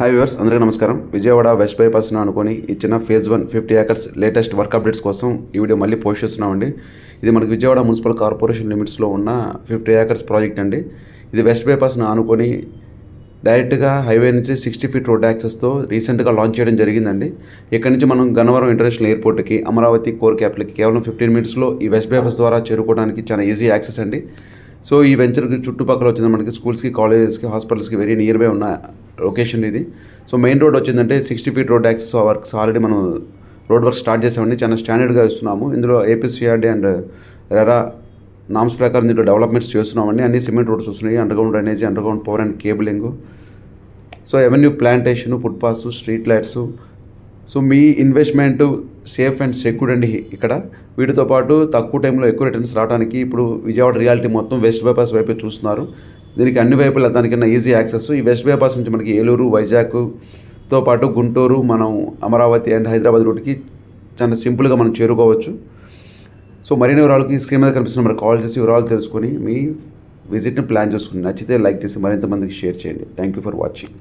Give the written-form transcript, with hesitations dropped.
Hi viewers, అందరికీ నమస్కారం. Vijayawada west బైపాస్ను అనుకొని ఇచ్చిన phase 1 50 acres latest work updates కోసం ఈ వీడియో మళ్ళీ పోస్ట్ చేస్తున్నామండి. ఇది మనకి విజయవాడ మున్సిపల్ కార్పొరేషన్ లిమిట్స్లో ఉన్న 50 ఏకర్స్ ప్రాజెక్ట్ అండి. ఇది వెస్ట్ బైపాస్ను అనుకొని డైరెక్ట్గా హైవే నుంచి 60 ఫీట్ రోడ్ యాక్సెస్తో రీసెంట్గా లాంచ్ చేయడం జరిగిందండి. ఇక్కడ నుంచి మనం గన్నవరం ఇంటర్నేషనల్ ఎయిర్పోర్ట్కి, అమరావతి కోర్ క్యాపిటల్కి కేవలం 15 మినిట్స్లో ఈ వెస్ట్ బైపాస్ ద్వారా చేరుకోవడానికి చాలా ఈజీ యాక్సెస్ అండి. సో ఈ వెంచర్కి చుట్టుపక్కల వచ్చింది మనకి స్కూల్స్కి, కాలేజెస్కి, హాస్పిటల్స్కి వెరీ నియర్ బై ఉన్న లొకేషన్ ఇది. సో మెయిన్ రోడ్ వచ్చిందంటే 60 feet road access works already మనం రోడ్ వర్క్ స్టార్ట్ చేసామండి. చాలా స్టాండర్డ్గా ఇస్తున్నాము. ఇందులో ఏపీసీఆర్డీ అండ్ రెరా నామ్స్ ప్రకారం దీంట్లో డెవలప్మెంట్స్ చేస్తున్నామండి. అన్ని సిమెంట్ రోడ్స్ వస్తున్నాయి, underground drainage, underground power and cabling, so avenue plantation, footpaths, street lights. So me investment safe and secured అండి. ఇక్కడ వీటితో పాటు తక్కువ టైంలో ఎక్కువ రిటర్న్స్ రావడానికి ఇప్పుడు విజయవాడ రియాలిటీ మొత్తం వెస్ట్ బైపాస్ వైపే చూస్తున్నారు. దీనికి అన్ని వైపుల దానికన్నా ఈజీ యాక్సెస్. ఈ వెస్ట్ బైపాస్ నుంచి మనకి ఏలూరు, వైజాగ్తో పాటు గుంటూరు, మనం అమరావతి అండ్ హైదరాబాద్ రూట్కి చాలా సింపుల్గా మనం చేరుకోవచ్చు. సో మరిన్ని వివరాలకి స్క్రీన్ మీద కనిపిస్తున్న మరి కాల్ చేసి వివరాలు తెలుసుకొని మీ విజిట్ని ప్లాన్ చేసుకుని నచ్చితే లైక్ చేసి మరింత మందికి షేర్ చేయండి. Thank you for watching.